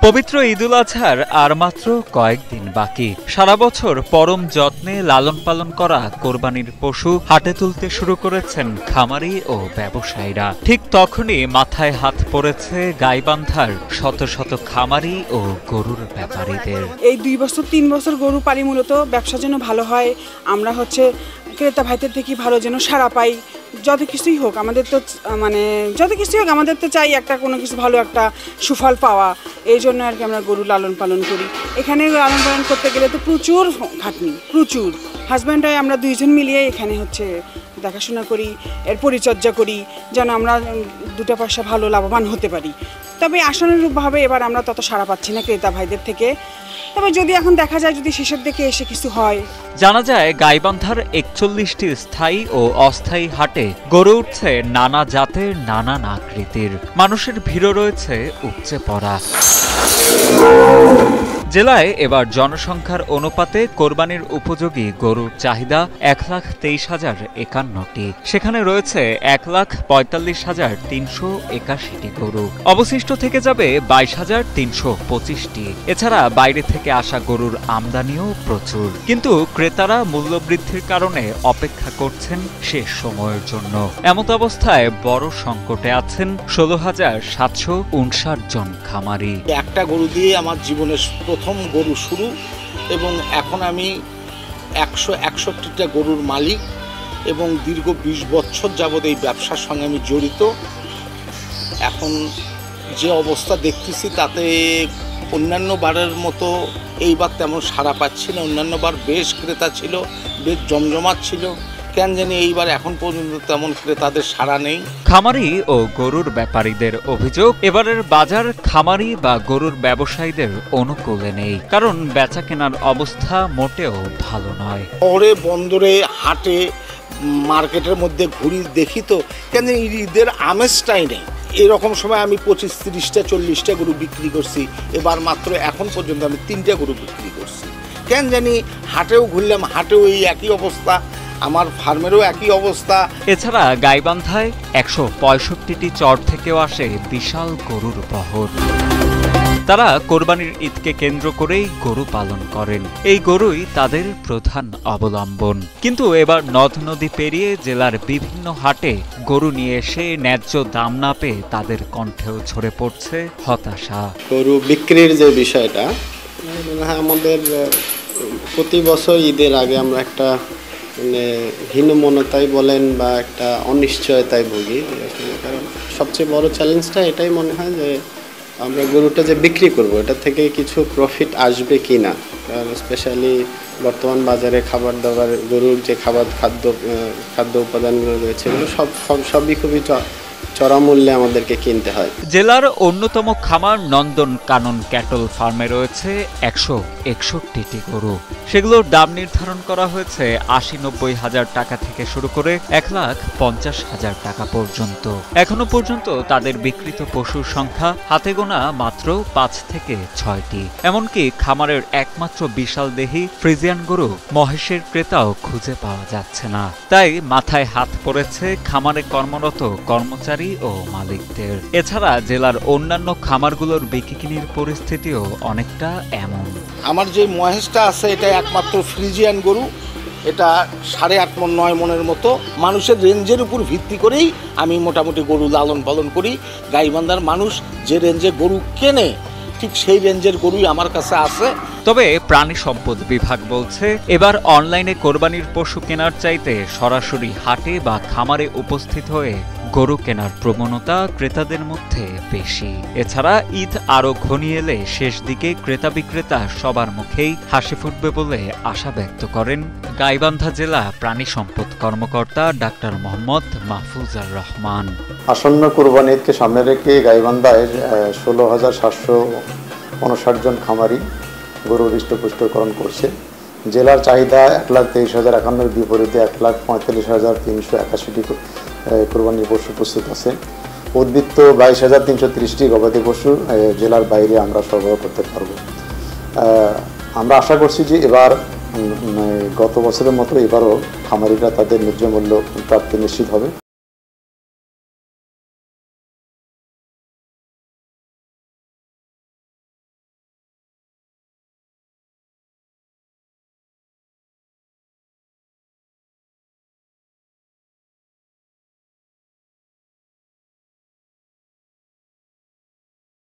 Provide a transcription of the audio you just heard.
পবিত্র ঈদুল আজহার আর মাত্র কয়েকদিন বাকি। সারা বছর পরম যত্নে লালন পালন করা কোরবানির পশু হাটে তুলতে শুরু করেছেন খামারি ও ব্যবসায়ীরা। ঠিক তখনই মাথায় হাত পড়েছে গাইবান্ধার শত শত খামারি ও গরুর ব্যাপারীদের। এই 2 বছর 3 বছর গরু পালি, মূলত ব্যবসার জন্য ভালো হয়। আমরা ক্রেতা ভাইদের থেকে ভালো যেন সাড়া পাই। যত কিছুই হোক আমাদের তো চাই একটা কোনো কিছু ভালো একটা সুফল পাওয়া। এই জন্য আর কি আমরা গরু লালন পালন করি। এখানে লালন পালন করতে গেলে তো প্রচুর খাটনি, প্রচুর। হাজব্যান্ড হয় আমরা দুইজন মিলিয়ে এখানে দেখাশোনা করি, এর পরিচর্যা করি, যেন আমরা দুটো পয়সা ভালো লাভবান হতে পারি। তবে আশানুরূপভাবে এবার আমরা তত সাড়া পাচ্ছি না ক্রেতা ভাইদের থেকে। তবে যদি এখন দেখা যায় যদি শেষের দিকে এসে কিছু হয়। জানা যায় গাইবান্ধার 41টি স্থায়ী ও অস্থায়ী হাটে গড়ে উঠছে নানা জাতের নানান আকৃতির। মানুষের ভিড়ও রয়েছে উপচে পড়া। জেলায় এবার জনসংখ্যার অনুপাতে কোরবানির উপযোগী গরুর চাহিদা 1,23,051টি। সেখানে রয়েছে 1,45,381টি গরু। অবশিষ্ট থেকে যাবে 22,325টি। এছাড়া বাইরে থেকে আসা গরুর আমদানিও প্রচুর। কিন্তু ক্রেতারা মূল্যবৃদ্ধির কারণে অপেক্ষা করছেন শেষ সময়ের জন্য। এমত অবস্থায় বড় সংকটে আছেন 16,759 জন খামারি। একটা গরু দিয়ে আমার জীবনের প্রথম গরু শুরু, এবং এখন আমি 161টা গরুর মালিক এবং দীর্ঘ 20 বছর যাবৎ এই ব্যবসার সঙ্গে আমি জড়িত। এখন যে অবস্থা দেখতেছি তাতে অন্যান্য বারের মতো এইবার তেমন সাড়া পাচ্ছি না। অন্যান্য বার বেশ ক্রেতা ছিল, বেশ জমজমাট ছিল। কেন জানি এইবার এখন পর্যন্ত তেমন ক্রেতাদের সাড়া নেই। খামারি ও গরুর ব্যাপারীদের অভিযোগ, এবারের বাজার খামারি বা গরুর ব্যবসায়ীদের অনুকূলে নেই, কারণ বেচা কেনার অবস্থা মোটেও ভালো নয়। শহরে, বন্দরে, হাটে, মার্কেটের মধ্যে ঘুরি দেখি তো কেন ঈদের আমেজটাই নেই। এরকম সময় আমি 25, 30টা, 40টা গরু বিক্রি করছি। এবার মাত্র এখন পর্যন্ত আমি 3টা গরু বিক্রি করছি। কেন জানি হাটেও ঘুরলাম, হাটেও এই একই অবস্থা, আমার ফার্মেরও একই অবস্থা। এছাড়া গাইবান্ধায় 165টি চর থেকেও আসে বিশাল গরুর বহর। তারা কোরবানির ঈদকে কেন্দ্র করেই গরু পালন করেন। এই গরুই তাদের প্রধান অবলম্বন। কিন্তু এবার নদ নদী পেরিয়ে জেলার বিভিন্ন হাটে গরু নিয়ে এসে ন্যায্য দাম না পেয়ে তাদের কণ্ঠেও ঝরে পড়ছে হতাশা। গরু বিক্রির যে বিষয়টা, আমাদের প্রতি বছর ঈদের আগে আমরা একটা হীনমন্যতায় বলেন বা একটা অনিশ্চয়তায় ভুগি। কারণ সবচেয়ে বড় চ্যালেঞ্জটা এটাই মনে হয় যে আমরা গরুটা যে বিক্রি করব এটা থেকে কিছু প্রফিট আসবে কি না। কারণ স্পেশালি বর্তমান বাজারে খাবার দাবার, গরুর যে খাদ্য উপাদানগুলো রয়েছে এগুলো সবই খুবই চড়া মূল্যে আমাদেরকে কিনতে হয়। জেলার অন্যতম খামার নন্দন কানন ক্যাটল ফার্মে রয়েছে 161টি গরু। সেগুলোর দাম নির্ধারণ করা হয়েছে 80-90 হাজার টাকা থেকে শুরু করে 1,50,000 টাকা পর্যন্ত। এখনো পর্যন্ত তাদের বিক্রিত পশুর সংখ্যা হাতে গোনা মাত্র 5 থেকে 6টি। এমনকি খামারের একমাত্র বিশাল দেহী ফ্রিজিয়ান গরু মহেশের ক্রেতাও খুঁজে পাওয়া যাচ্ছে না। তাই মাথায় হাত পড়েছে খামারে কর্মরত কর্মচারী ও মালিকদের। এছাড়া জেলার অন্যান্য খামারগুলোর বিক্রির পরিস্থিতিও অনেকটা এমন। আমার যে মহেশটা আছে এটা একমাত্র ফ্রিজিয়ান গরু। এটা 8.5 মণ 9 মণের মতো। মানুষের রেঞ্জের উপর ভিত্তি করেই আমি মোটামুটি গরু লালন পালন করি। গাইবান্ধার মানুষ যে রেঞ্জে গরু কেনে ঠিক সেই রেঞ্জের গরুই আমার কাছে আছে। তবে প্রাণী সম্পদ বিভাগ বলছে এবার অনলাইনে কোরবানির পশু কেনার চাইতে সরাসরি হাটে বা খামারে উপস্থিত হয়ে গরু কেনার প্রবণতা ক্রেতাদের মধ্যে বেশি। এছাড়া ঈদ আরো ঘনিয়ে এলে শেষ দিকে ক্রেতা বিক্রেতা সবার মুখেই হাসি ফুটবে বলে আশা ব্যক্ত করেন গাইবান্ধা জেলা প্রাণী সম্পদ কর্মকর্তা ডাক্তার মোহাম্মদ মাহফুজার রহমান। আসন্ন কোরবানি ঈদকে সামনে রেখে গাইবান্ধায় 16,759 জন খামারি গরু হৃষ্টপুষ্টকরণ করছে। জেলার চাহিদা 1,23,051 বিপরীতে 1,45,381টি কোরবানির পশু প্রস্তুত আছে। উদ্বৃত্ত 22,330টি গবাদি পশু জেলার বাইরে আমরা সরবরাহ করতে পারব। আমরা আশা করছি যে এবার গত বছরের মতো এবারও খামারিরা তাদের ন্যায্য মূল্য প্রাপ্তি নিশ্চিত হবে।